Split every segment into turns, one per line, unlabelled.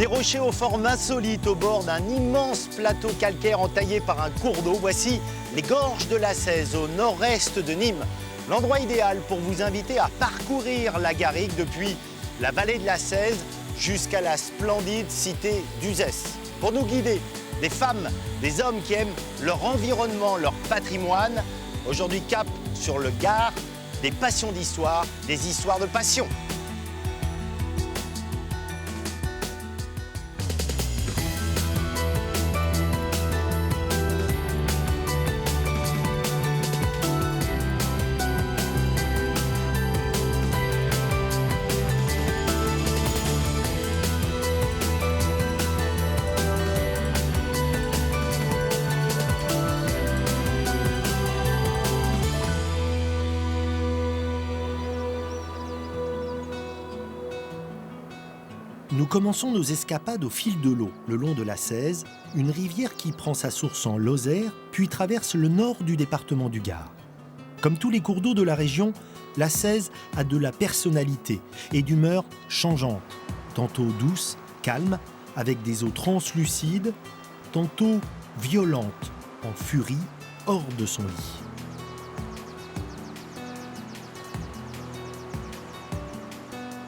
Des rochers au forme insolite au bord d'un immense plateau calcaire entaillé par un cours d'eau. Voici les gorges de la Cèze au nord-est de Nîmes. L'endroit idéal pour vous inviter à parcourir la garrigue depuis la vallée de la Cèze jusqu'à la splendide cité d'Uzès. Pour nous guider, des femmes, des hommes qui aiment leur environnement, leur patrimoine. Aujourd'hui, cap sur le Gard, des passions d'histoire, des histoires de passion.
Nous commençons nos escapades au fil de l'eau, le long de la Cèze, une rivière qui prend sa source en Lozère, puis traverse le nord du département du Gard. Comme tous les cours d'eau de la région, la Cèze a de la personnalité et d'humeur changeante, tantôt douce, calme, avec des eaux translucides, tantôt violente, en furie, hors de son lit.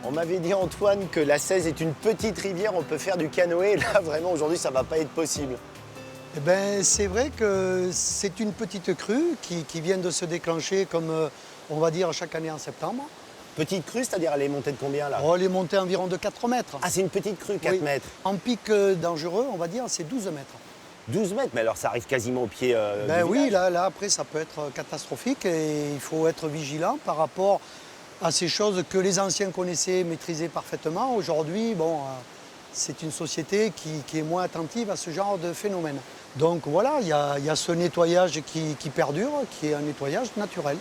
On m'avait dit, Antoine, que la Cèze est une petite rivière, on peut faire du canoë. Là, vraiment, aujourd'hui, ça ne va pas être possible.
Eh ben, c'est vrai que c'est une petite crue qui vient de se déclencher, comme on va dire, chaque année en septembre.
Petite crue, c'est-à-dire elle est montée de combien, là?
Elle est montée environ de 4 mètres.
Ah, c'est une petite crue, 4
Oui.
mètres.
En pic dangereux, on va dire, c'est 12 mètres.
12 mètres, mais alors ça arrive quasiment au pied
Ben
du
oui,
village.
là, après, ça peut être catastrophique et il faut être vigilant par rapport à ces choses que les anciens connaissaient, maîtrisaient parfaitement. Aujourd'hui, c'est une société qui est moins attentive à ce genre de phénomène. Donc voilà, il y a ce nettoyage qui perdure, qui est un nettoyage naturel.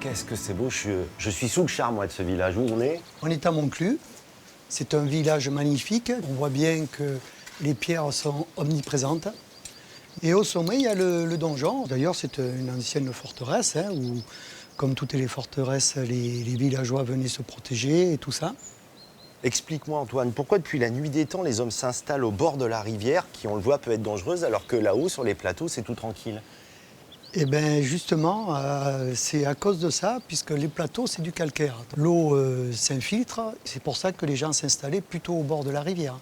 Qu'est-ce que c'est beau, je suis sous le charme, moi, de ce village. Où on est?
On est à Monclus, c'est un village magnifique. On voit bien que les pierres sont omniprésentes. Et au sommet, il y a le donjon. D'ailleurs, c'est une ancienne forteresse, où, comme toutes les forteresses, les villageois venaient se protéger et tout ça.
Explique-moi, Antoine, pourquoi depuis la nuit des temps, les hommes s'installent au bord de la rivière, qui, on le voit, peut être dangereuse, alors que là-haut, sur les plateaux, c'est tout tranquille?
Eh bien, justement, c'est à cause de ça, puisque les plateaux, c'est du calcaire. L'eau s'infiltre, c'est pour ça que les gens s'installaient plutôt au bord de la rivière.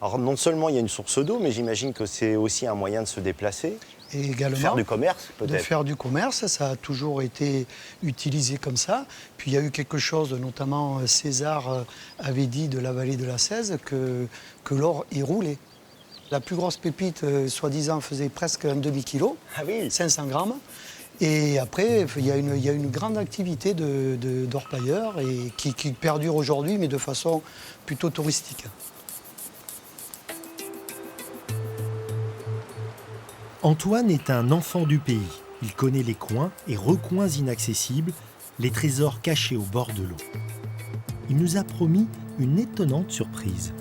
Alors, non seulement il y a une source d'eau, mais j'imagine que c'est aussi un moyen de se déplacer,
Et également,
de faire du commerce,
de
peut-être.
faire du commerce, ça a toujours été utilisé comme ça. Puis il y a eu quelque chose, notamment César avait dit de la vallée de la Cèze, que l'or y roulait. La plus grosse pépite, soi-disant, faisait presque un demi-kilo,
Ah oui.
500 grammes. Et après, il y a une grande activité d'orpailleurs et qui perdure aujourd'hui, mais de façon plutôt touristique.
Antoine est un enfant du pays. Il connaît les coins et recoins inaccessibles, les trésors cachés au bord de l'eau. Il nous a promis une étonnante surprise.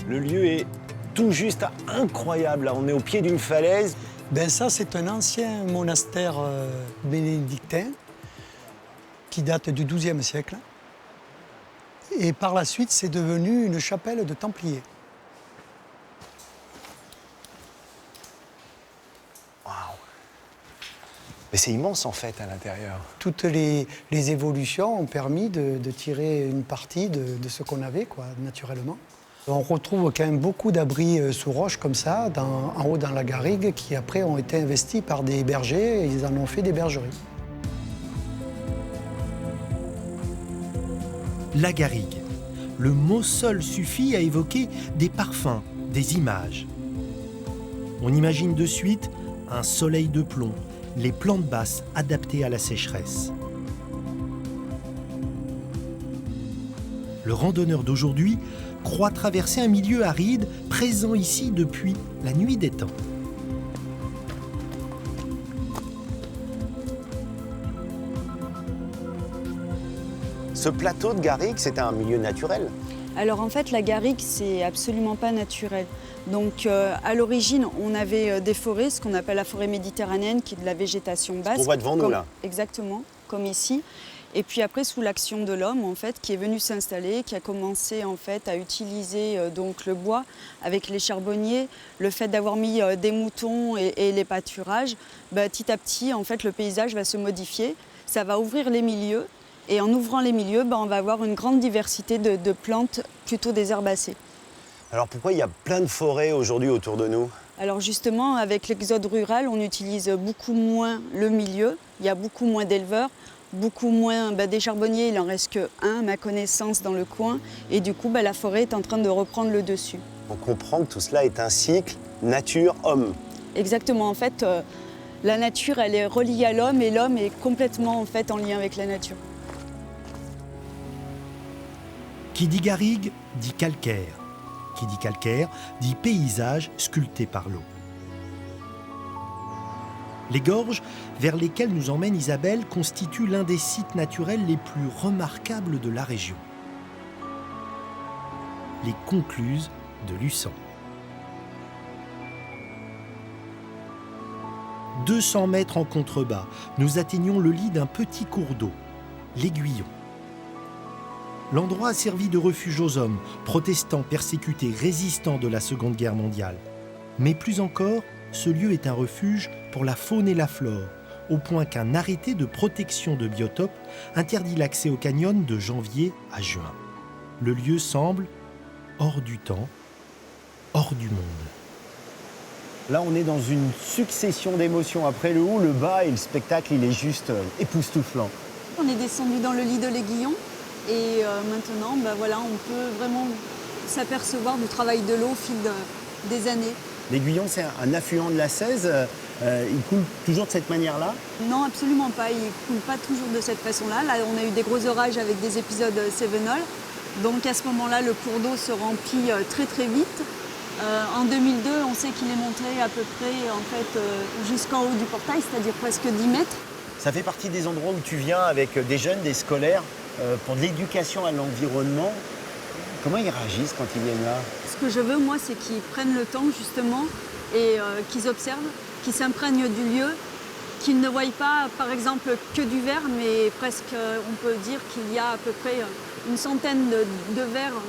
Le lieu est tout juste incroyable. Là, on est au pied d'une falaise.
Ben ça, c'est un ancien monastère bénédictin qui date du XIIe siècle. Et par la suite, c'est devenu une chapelle de Templiers.
Mais c'est immense, en fait, à l'intérieur.
Toutes les évolutions ont permis de tirer une partie de ce qu'on avait, naturellement. On retrouve quand même beaucoup d'abris sous roche comme ça, en haut dans la garrigue, qui après ont été investis par des bergers et ils en ont fait des bergeries.
La garrigue. Le mot seul suffit à évoquer des parfums, des images. On imagine de suite un soleil de plomb, les plantes basses adaptées à la sécheresse. Le randonneur d'aujourd'hui croit traverser un milieu aride présent ici depuis la nuit des temps.
Ce plateau de garrigue, c'était un milieu naturel.
Alors en fait, la garrigue, c'est absolument pas naturel. Donc à l'origine, on avait des forêts, ce qu'on appelle la forêt méditerranéenne, qui est de la végétation basse.
On voit devant nous là.
Exactement, comme ici. Et puis après, sous l'action de l'homme, en fait, qui est venu s'installer, qui a commencé en fait à utiliser donc le bois avec les charbonniers, le fait d'avoir mis des moutons et les pâturages, petit à petit, en fait, le paysage va se modifier. Ça va ouvrir les milieux. Et en ouvrant les milieux, on va avoir une grande diversité de plantes, plutôt des herbacées.
Alors pourquoi il y a plein de forêts aujourd'hui autour de nous?
Alors justement, avec l'exode rural, on utilise beaucoup moins le milieu. Il y a beaucoup moins d'éleveurs, beaucoup moins des charbonniers. Il n'en reste qu'un, à ma connaissance, dans le coin. Et du coup, la forêt est en train de reprendre le dessus.
On comprend que tout cela est un cycle nature-homme.
Exactement. En fait, la nature, elle est reliée à l'homme et l'homme est complètement en fait en lien avec la nature.
Qui dit garrigue, dit calcaire. Qui dit calcaire, dit paysage sculpté par l'eau. Les gorges vers lesquelles nous emmène Isabelle constituent l'un des sites naturels les plus remarquables de la région. Les Concluses de Luçon. 200 mètres en contrebas, nous atteignons le lit d'un petit cours d'eau, l'Aiguillon. L'endroit a servi de refuge aux hommes, protestants, persécutés, résistants de la Seconde Guerre mondiale. Mais plus encore, ce lieu est un refuge pour la faune et la flore, au point qu'un arrêté de protection de biotopes interdit l'accès au canyon de janvier à juin. Le lieu semble hors du temps, hors du monde.
Là, on est dans une succession d'émotions. Après le haut, le bas et le spectacle, il est juste époustouflant.
On est descendu dans le lit de l'Aiguillon. Et maintenant, on peut vraiment s'apercevoir du travail de l'eau au fil des années.
L'Aiguillon, c'est un affluent de la Cèze. Il coule toujours de cette manière-là?
Non, absolument pas. Il ne coule pas toujours de cette façon-là. Là, on a eu des gros orages avec des épisodes cévenols. Donc à ce moment-là, le cours d'eau se remplit très très vite. En 2002, on sait qu'il est monté à peu près jusqu'en haut du portail, c'est-à-dire presque 10 mètres.
Ça fait partie des endroits où tu viens avec des jeunes, des scolaires, pour de l'éducation à l'environnement. Comment ils réagissent quand ils viennent là?
Ce que je veux, moi, c'est qu'ils prennent le temps, justement, et qu'ils observent, qu'ils s'imprègnent du lieu, qu'ils ne voient pas, par exemple, que du vert, mais presque, on peut dire qu'il y a à peu près une centaine de verts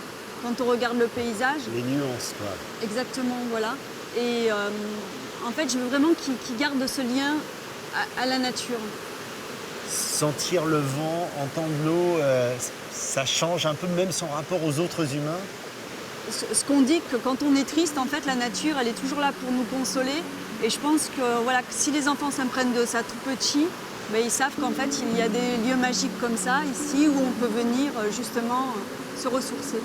quand on regarde le paysage.
Les nuances, quoi.
Exactement, voilà. Et en fait, je veux vraiment qu'ils gardent ce lien à la nature.
Sentir le vent, entendre l'eau, ça change un peu même son rapport aux autres humains.
Ce qu'on dit, que quand on est triste, en fait, la nature, elle est toujours là pour nous consoler. Et je pense que si les enfants s'imprègnent de ça tout petit, ils savent qu'en fait, il y a des lieux magiques comme ça, ici, où on peut venir justement se ressourcer.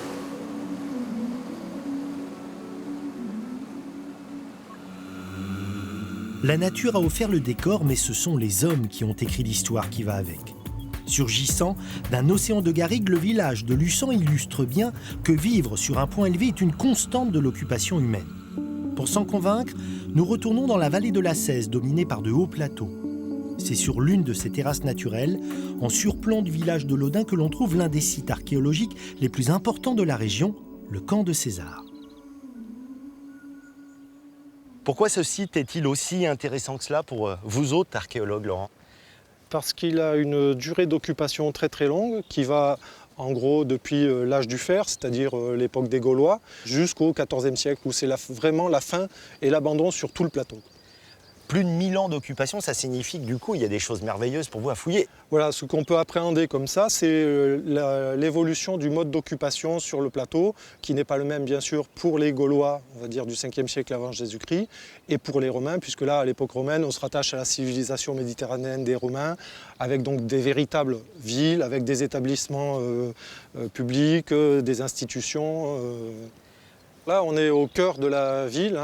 La nature a offert le décor, mais ce sont les hommes qui ont écrit l'histoire qui va avec. Surgissant d'un océan de garrigues, le village de Luçon illustre bien que vivre sur un point élevé est une constante de l'occupation humaine. Pour s'en convaincre, nous retournons dans la vallée de la Cèze, dominée par de hauts plateaux. C'est sur l'une de ces terrasses naturelles, en surplomb du village de Laudun, que l'on trouve l'un des sites archéologiques les plus importants de la région, le camp de César.
Pourquoi ce site est-il aussi intéressant que cela pour vous autres archéologues, Laurent?
Parce qu'il a une durée d'occupation très très longue qui va en gros depuis l'âge du fer, c'est-à-dire l'époque des Gaulois, jusqu'au XIVe siècle où c'est vraiment la fin et l'abandon sur tout le plateau.
Plus de 1000 ans d'occupation, ça signifie que du coup, il y a des choses merveilleuses pour vous à fouiller.
Voilà, ce qu'on peut appréhender comme ça, c'est l'évolution du mode d'occupation sur le plateau, qui n'est pas le même bien sûr pour les Gaulois, on va dire du 5e siècle avant Jésus-Christ, et pour les Romains, puisque là, à l'époque romaine, on se rattache à la civilisation méditerranéenne des Romains, avec donc des véritables villes, avec des établissements publics, des institutions. Là, on est au cœur de la ville,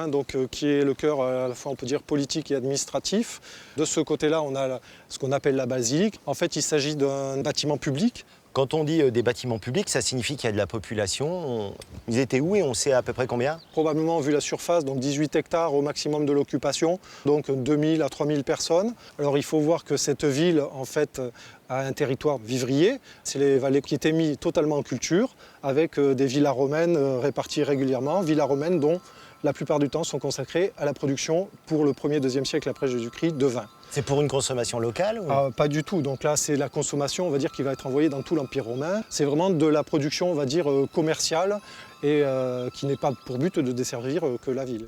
qui est le cœur à la fois, on peut dire, politique et administratif. De ce côté-là, on a ce qu'on appelle la basilique. En fait, il s'agit d'un bâtiment public
Quand on dit des bâtiments publics, ça signifie qu'il y a de la population. Ils étaient où et on sait à peu près combien?
Probablement, vu la surface, donc 18 hectares au maximum de l'occupation, donc 2000 à 3000 personnes. Alors il faut voir que cette ville, en fait, a un territoire vivrier. C'est les vallées qui étaient mis totalement en culture, avec des villas romaines réparties régulièrement, villas romaines dont la plupart du temps sont consacrées à la production, pour le 1er, 2e siècle après Jésus-Christ, de vin.
C'est pour une consommation locale ou...
Pas du tout. Donc là, c'est la consommation, on va dire, qui va être envoyée dans tout l'Empire romain. C'est vraiment de la production, on va dire, commerciale et qui n'est pas pour but de desservir que la ville.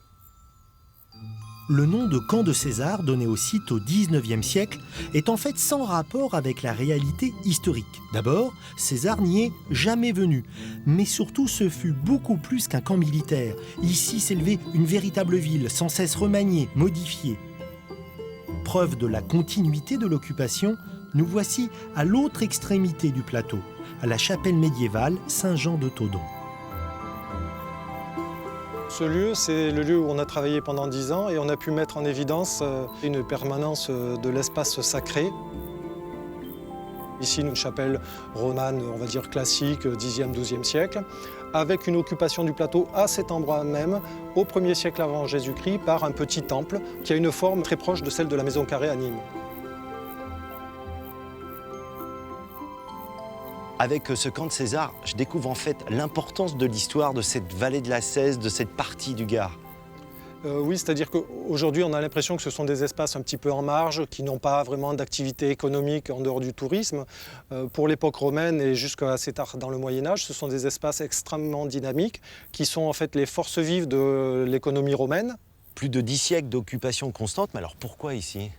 Le nom de camp de César, donné au site au XIXe siècle, est en fait sans rapport avec la réalité historique. D'abord, César n'y est jamais venu, mais surtout ce fut beaucoup plus qu'un camp militaire. Ici s'élevait une véritable ville, sans cesse remaniée, modifiée. Preuve de la continuité de l'occupation, nous voici à l'autre extrémité du plateau, à la chapelle médiévale Saint-Jean de Thodon.
Ce lieu, c'est le lieu où on a travaillé pendant 10 ans et on a pu mettre en évidence une permanence de l'espace sacré. Ici, une chapelle romane, on va dire classique, 10e, 12e siècle, avec une occupation du plateau à cet endroit même, au 1er siècle avant Jésus-Christ, par un petit temple qui a une forme très proche de celle de la maison carrée à Nîmes.
Avec ce camp de César, je découvre en fait l'importance de l'histoire de cette vallée de la Cèze, de cette partie du Gard.
Oui, c'est-à-dire qu'aujourd'hui, on a l'impression que ce sont des espaces un petit peu en marge, qui n'ont pas vraiment d'activité économique en dehors du tourisme. Pour l'époque romaine et jusqu'à assez tard dans le Moyen-Âge, ce sont des espaces extrêmement dynamiques, qui sont en fait les forces vives de l'économie romaine.
Plus de 10 siècles d'occupation constante, mais alors pourquoi ici?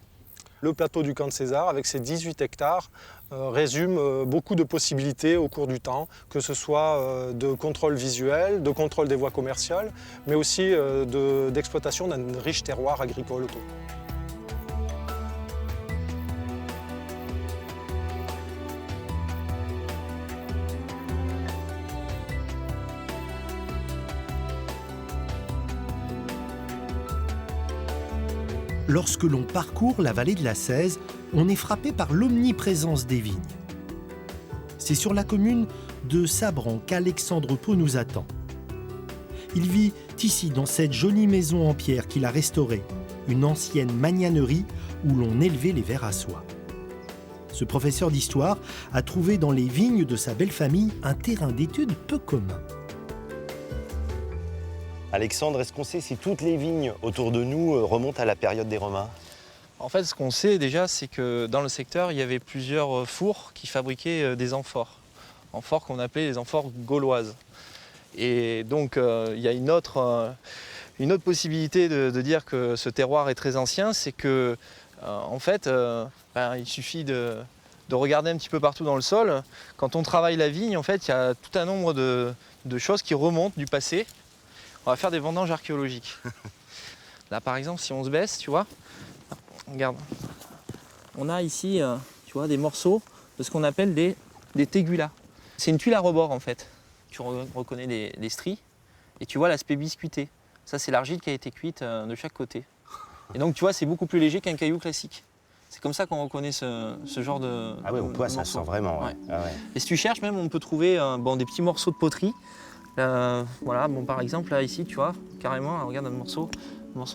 Le plateau du camp de César, avec ses 18 hectares, résume beaucoup de possibilités au cours du temps, que ce soit de contrôle visuel, de contrôle des voies commerciales, mais aussi d'exploitation d'un riche terroir agricole autour.
Lorsque l'on parcourt la vallée de la Cèze, on est frappé par l'omniprésence des vignes. C'est sur la commune de Sabran qu'Alexandre Pau nous attend. Il vit ici, dans cette jolie maison en pierre qu'il a restaurée, une ancienne magnanerie où l'on élevait les vers à soie. Ce professeur d'histoire a trouvé dans les vignes de sa belle famille un terrain d'étude peu commun.
Alexandre, est-ce qu'on sait si toutes les vignes autour de nous remontent à la période des Romains?
En fait, ce qu'on sait déjà, c'est que dans le secteur, il y avait plusieurs fours qui fabriquaient des amphores. Amphores qu'on appelait les amphores gauloises. Et donc, il y a une autre possibilité de dire que ce terroir est très ancien, c'est que, en fait, il suffit de regarder un petit peu partout dans le sol. Quand on travaille la vigne, en fait, il y a tout un nombre de choses qui remontent du passé. On va faire des vendanges archéologiques. Là, par exemple, si on se baisse, tu vois, regarde. On a ici, tu vois, des morceaux de ce qu'on appelle des tégulas. C'est une tuile à rebord, en fait. Tu reconnais les stries et tu vois l'aspect biscuité. Ça, c'est l'argile qui a été cuite de chaque côté. Et donc, tu vois, c'est beaucoup plus léger qu'un caillou classique. C'est comme ça qu'on reconnaît ce genre de.
Ah ouais, au poids, ça sent vraiment. Ouais.
Ouais.
Ah ouais.
Et si tu cherches, même, on peut trouver des petits morceaux de poterie. Voilà, par exemple, là, ici, tu vois, carrément, là, regarde un morceau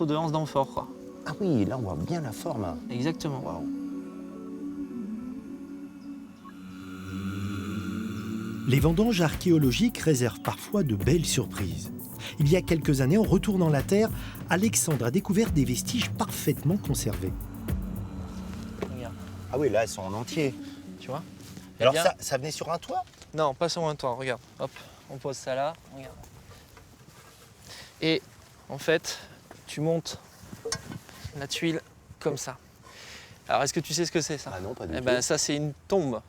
de hanse d'amphore, quoi.
Ah oui, là, on voit bien la forme.
Exactement.
Waouh.
Les vendanges archéologiques réservent parfois de belles surprises. Il y a quelques années, en retournant la terre, Alexandre a découvert des vestiges parfaitement conservés.
Regarde,
Ah oui, là, elles sont en entier.
tu vois.
Et alors,
bien-
ça venait sur un toit?
Non, pas sur un toit, regarde. Hop, on pose ça là, regarde. Et en fait, tu montes la tuile comme ça. Alors, est-ce que tu sais ce que c'est, ça?
Ah non, pas du
Eh
tout.
ben, ça, c'est une tombe.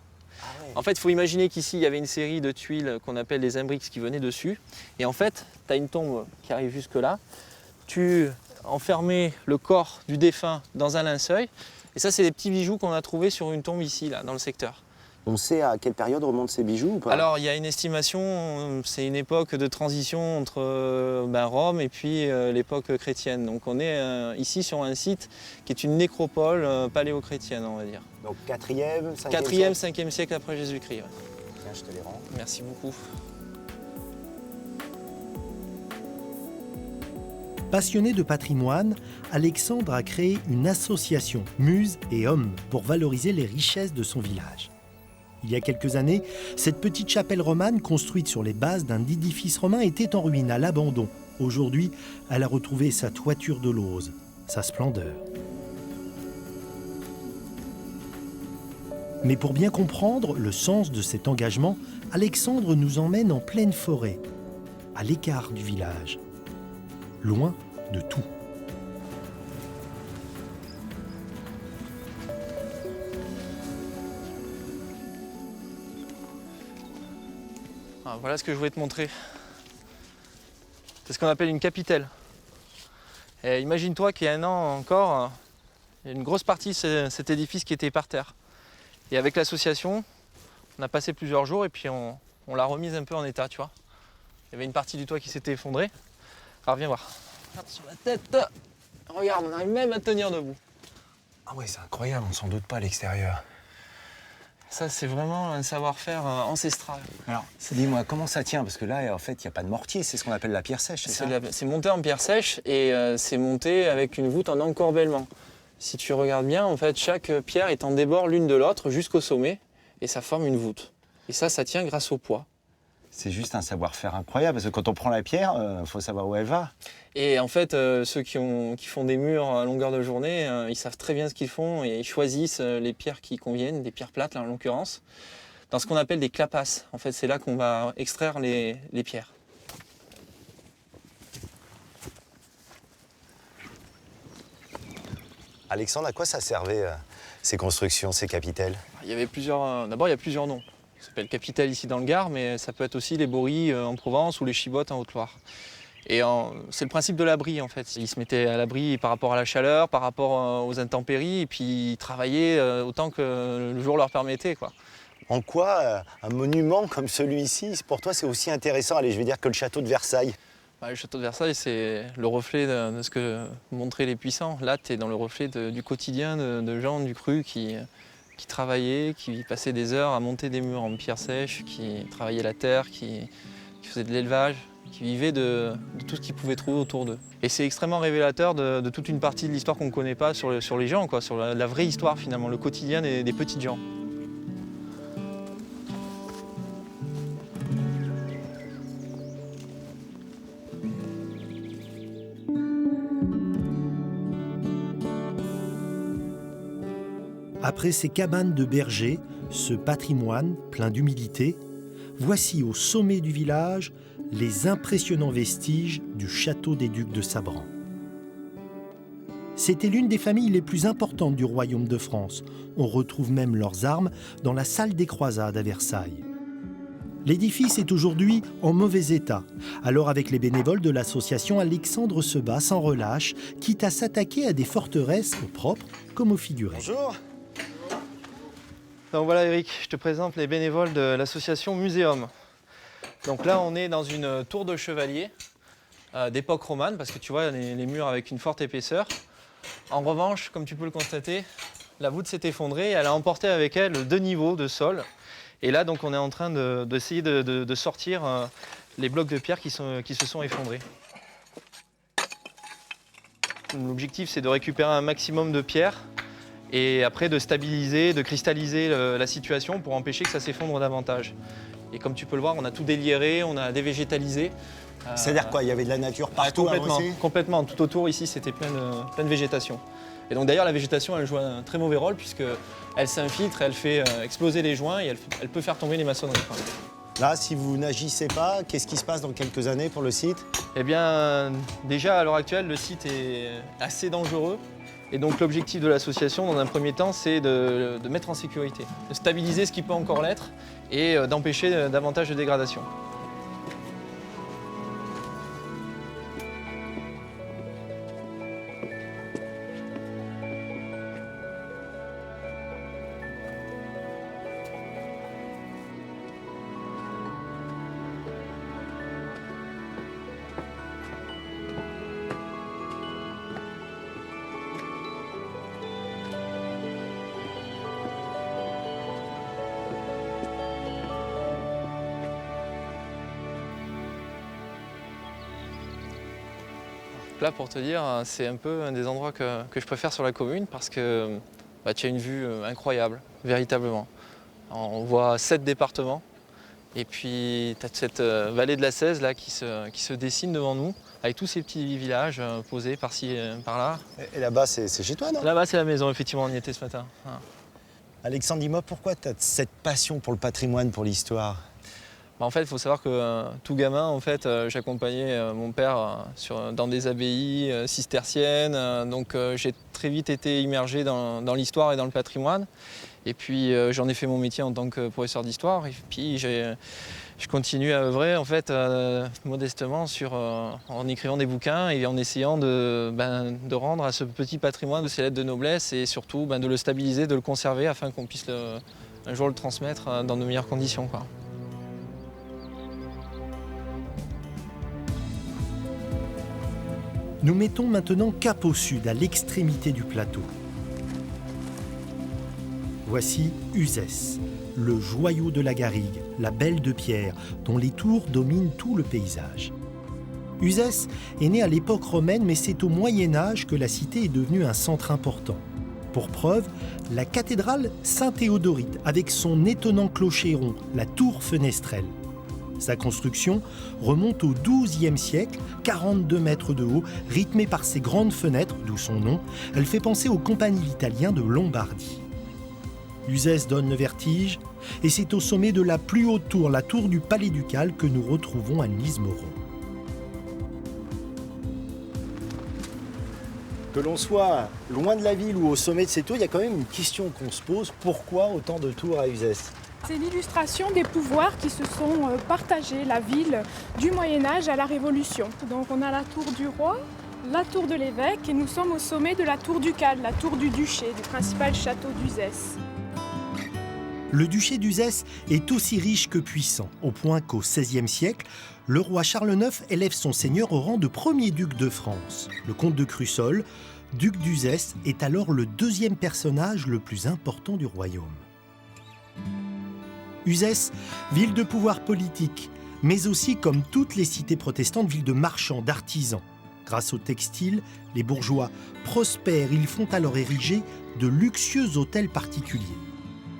Ah ouais.
En fait, il faut imaginer qu'ici, il y avait une série de tuiles qu'on appelle les imbriques qui venaient dessus. Et en fait, tu as une tombe qui arrive jusque-là. Tu enfermais le corps du défunt dans un linceul. Et ça, c'est des petits bijoux qu'on a trouvés sur une tombe ici, là, dans le secteur.
On sait à quelle période remontent ces bijoux ou pas?
Alors, il y a une estimation, c'est une époque de transition entre Rome et puis l'époque chrétienne. Donc, on est ici sur un site qui est une nécropole paléochrétienne, on va dire.
Donc 4e, 5e
4e, 5e siècle après Jésus-Christ. Ouais.
Tiens, je te les rends.
Merci beaucoup.
Passionné de patrimoine, Alexandre a créé une association Muse et Hommes pour valoriser les richesses de son village. Il y a quelques années, cette petite chapelle romane construite sur les bases d'un édifice romain était en ruine, à l'abandon. Aujourd'hui, elle a retrouvé sa toiture de lauze, sa splendeur. Mais pour bien comprendre le sens de cet engagement, Alexandre nous emmène en pleine forêt, à l'écart du village, loin de tout.
Ah, voilà ce que je voulais te montrer. C'est ce qu'on appelle une capitelle. Et imagine-toi qu'il y a un an encore, il y a une grosse partie de cet édifice qui était par terre. Et avec l'association, on a passé plusieurs jours et puis on l'a remise un peu en état, tu vois. Il y avait une partie du toit qui s'était effondrée. Alors viens voir. Regarde sur la tête. Regarde, on arrive même à tenir debout.
Ah ouais, c'est incroyable, on s'en doute pas à l'extérieur.
Ça, c'est vraiment un savoir-faire ancestral.
Alors, dis-moi, comment ça tient? Parce que là, en fait, il n'y a pas de mortier, c'est ce qu'on appelle la pierre sèche, c'est ça?
C'est monté en pierre sèche et c'est monté avec une voûte en encorbellement. Si tu regardes bien, en fait, chaque pierre est en débord l'une de l'autre jusqu'au sommet et ça forme une voûte. Et ça tient grâce au poids.
C'est juste un savoir-faire incroyable, parce que quand on prend la pierre, il faut savoir où elle va.
Et en fait, ceux qui font des murs à longueur de journée, ils savent très bien ce qu'ils font et ils choisissent les pierres qui conviennent, des pierres plates là en l'occurrence, dans ce qu'on appelle des clapasses. En fait, c'est là qu'on va extraire les pierres.
Alexandre, à quoi ça servait, ces constructions, ces capitelles?
Il y avait plusieurs. D'abord, il y a plusieurs noms. Ça s'appelle capitelle ici dans le Gard, mais ça peut être aussi les bories en Provence ou les chibottes en Haute-Loire. Et c'est le principe de l'abri en fait. Ils se mettaient à l'abri par rapport à la chaleur, par rapport aux intempéries, et puis ils travaillaient autant que le jour leur permettait, quoi.
En quoi un monument comme celui-ci, pour toi, c'est aussi intéressant, allez, je vais dire, que le château de Versailles?
Le château de Versailles, c'est le reflet de ce que montraient les puissants. Là, tu es dans le reflet du quotidien de gens du cru qui travaillaient, qui passaient des heures à monter des murs en pierre sèche, qui travaillaient la terre, qui faisaient de l'élevage, qui vivaient de tout ce qu'ils pouvaient trouver autour d'eux. Et c'est extrêmement révélateur de toute une partie de l'histoire qu'on ne connaît pas sur les gens, quoi, sur la vraie histoire finalement, le quotidien des petites gens.
Après ces cabanes de bergers, ce patrimoine plein d'humilité, voici au sommet du village les impressionnants vestiges du château des Ducs de Sabran. C'était l'une des familles les plus importantes du royaume de France. On retrouve même leurs armes dans la salle des croisades à Versailles. L'édifice est aujourd'hui en mauvais état. Alors avec les bénévoles de l'association, Alexandre se bat sans relâche, quitte à s'attaquer à des forteresses au propre comme au figuré.
Bonjour.
Donc voilà Eric, je te présente les bénévoles de l'association Muséum. Donc là on est dans une tour de chevalier d'époque romane, parce que tu vois les murs avec une forte épaisseur. En revanche, comme tu peux le constater, la voûte s'est effondrée et elle a emporté avec elle 2 niveaux de sol. Et là donc on est en train d'essayer de sortir les blocs de pierre qui se sont effondrés. L'objectif c'est de récupérer un maximum de pierres et après de stabiliser, de cristalliser la situation pour empêcher que ça s'effondre davantage. Et comme tu peux le voir, on a tout déliéré, on a dévégétalisé.
C'est-à-dire quoi? Il y avait de la nature partout
complètement,
avant ici?
complètement. Tout autour ici, c'était pleine végétation. Et donc d'ailleurs, la végétation, elle joue un très mauvais rôle puisqu'elle s'infiltre, elle fait exploser les joints et elle peut faire tomber les maçonneries.
Là, si vous n'agissez pas, qu'est-ce qui se passe dans quelques années pour le site?
Eh bien, déjà à l'heure actuelle, le site est assez dangereux. Et donc l'objectif de l'association, dans un premier temps, c'est de mettre en sécurité, de stabiliser ce qui peut encore l'être et d'empêcher davantage de dégradation. Donc là, pour te dire, c'est un peu un des endroits que je préfère sur la commune parce que tu as une vue incroyable, véritablement. On voit 7 départements et puis tu as cette vallée de la Cèze là, qui se dessine devant nous avec tous ces petits villages posés par-ci, par-là.
Et là-bas, c'est chez toi, non?
Là-bas, c'est la maison, effectivement, on y était ce matin. Ah.
Alexandre, dis-moi, pourquoi tu as cette passion pour le patrimoine, pour l'histoire?
En fait, il faut savoir que tout gamin, en fait, j'accompagnais mon père dans des abbayes cisterciennes. Donc j'ai très vite été immergé dans l'histoire et dans le patrimoine. Et puis j'en ai fait mon métier en tant que professeur d'histoire. Et puis je continue à œuvrer en fait, modestement en écrivant des bouquins et en essayant de rendre à ce petit patrimoine de ces lettres de noblesse et surtout de le stabiliser, de le conserver afin qu'on puisse un jour le transmettre dans de meilleures conditions, quoi.
Nous mettons maintenant cap au sud, à l'extrémité du plateau. Voici Uzès, le joyau de la Garrigue, la belle de pierre, dont les tours dominent tout le paysage. Uzès est né à l'époque romaine, mais c'est au Moyen-Âge que la cité est devenue un centre important. Pour preuve, la cathédrale Saint-Théodorite, avec son étonnant clocher rond, la tour fenestrelle. Sa construction remonte au XIIe siècle, 42 mètres de haut, rythmée par ses grandes fenêtres, d'où son nom. Elle fait penser aux campaniles italiens de Lombardie. Uzès donne le vertige, et c'est au sommet de la plus haute tour, la tour du Palais ducal, que nous retrouvons Annelise Moreau.
Que l'on soit loin de la ville ou au sommet de ces tours, il y a quand même une question qu'on se pose. Pourquoi autant de tours à Uzès?
C'est l'illustration des pouvoirs qui se sont partagés, la ville du Moyen-Âge à la Révolution. Donc on a la tour du roi, la tour de l'évêque et nous sommes au sommet de la tour ducale, la tour du duché, du principal château d'Uzès.
Le duché d'Uzès est aussi riche que puissant, au point qu'au XVIe siècle, le roi Charles IX élève son seigneur au rang de premier duc de France. Le comte de Crussol, duc d'Uzès, est alors le deuxième personnage le plus important du royaume. Uzès, ville de pouvoir politique, mais aussi, comme toutes les cités protestantes, ville de marchands, d'artisans. Grâce au textile, les bourgeois prospèrent. Ils font alors ériger de luxueux hôtels particuliers.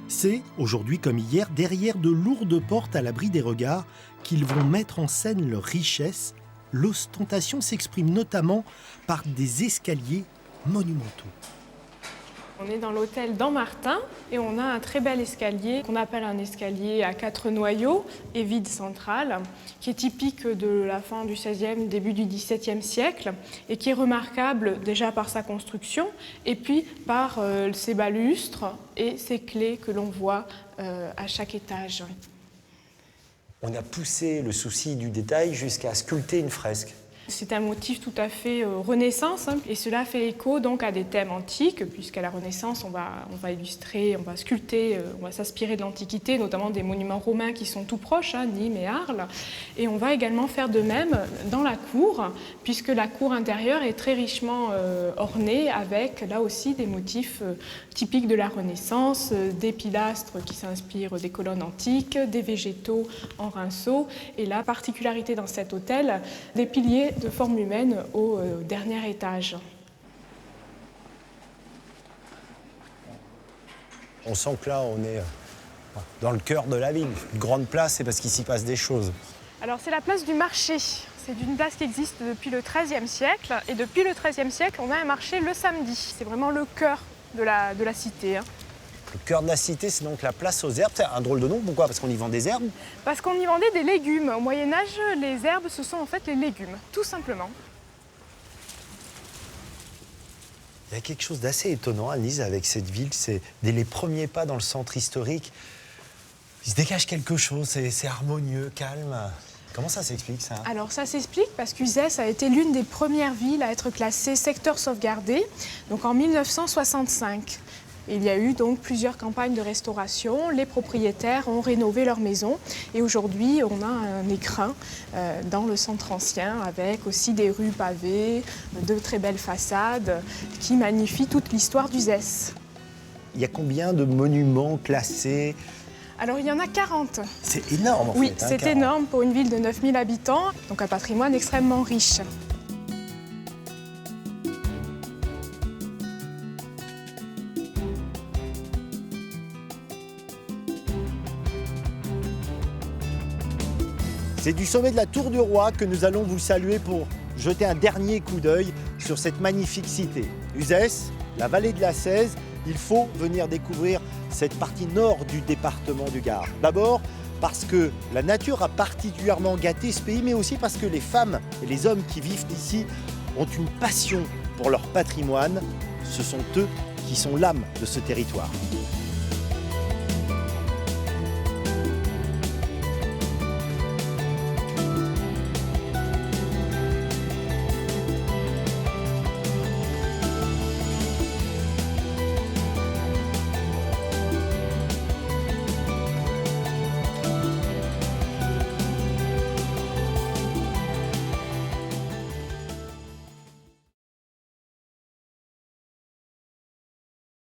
C'est, aujourd'hui comme hier, derrière de lourdes portes à l'abri des regards qu'ils vont mettre en scène leur richesse. L'ostentation s'exprime notamment par des escaliers monumentaux.
On est dans l'hôtel Dampmartin et on a un très bel escalier qu'on appelle un escalier à 4 noyaux et vide central, qui est typique de la fin du XVIe, début du XVIIe siècle et qui est remarquable déjà par sa construction et puis par ses balustres et ses clés que l'on voit à chaque étage.
On a poussé le souci du détail jusqu'à sculpter une fresque.
C'est un motif tout à fait Renaissance et cela fait écho donc à des thèmes antiques puisqu'à la Renaissance on va illustrer, on va sculpter, on va s'inspirer de l'Antiquité, notamment des monuments romains qui sont tout proches, Nîmes et Arles. Et on va également faire de même dans la cour puisque la cour intérieure est très richement ornée avec là aussi des motifs typiques de la Renaissance, des pilastres qui s'inspirent des colonnes antiques, des végétaux en rinceaux et la particularité dans cet hôtel, des piliers de forme humaine au dernier étage.
On sent que là, on est dans le cœur de la ville. Une grande place, c'est parce qu'il s'y passe des choses.
Alors c'est la place du marché. C'est une place qui existe depuis le XIIIe siècle. Et depuis le XIIIe siècle, on a un marché le samedi. C'est vraiment le cœur de la cité.
Le cœur de la cité, c'est donc la place aux herbes. C'est un drôle de nom, pourquoi? Parce qu'on y vend des herbes?
Parce qu'on y vendait des légumes. Au Moyen-Âge, les herbes, ce sont en fait les légumes, tout simplement.
Il y a quelque chose d'assez étonnant, Annelise, avec cette ville. C'est dès les premiers pas dans le centre historique, il se dégage quelque chose, c'est harmonieux, calme. Comment ça s'explique, ça?
Alors ça s'explique parce qu'Uzès a été l'une des premières villes à être classée secteur sauvegardé, donc en 1965. Il y a eu donc plusieurs campagnes de restauration, les propriétaires ont rénové leur maison et aujourd'hui on a un écrin dans le centre ancien avec aussi des rues pavées, de très belles façades qui magnifient toute l'histoire d'Uzès.
Il y a combien de monuments classés?
Alors il y en a 40.
C'est énorme en fait.
Oui, c'est
40.
énorme pour une ville de 9000 habitants, donc un patrimoine extrêmement riche.
C'est du sommet de la Tour du Roi que nous allons vous saluer pour jeter un dernier coup d'œil sur cette magnifique cité. Uzès, la vallée de la Cèze, il faut venir découvrir cette partie nord du département du Gard. D'abord parce que la nature a particulièrement gâté ce pays, mais aussi parce que les femmes et les hommes qui vivent ici ont une passion pour leur patrimoine. Ce sont eux qui sont l'âme de ce territoire.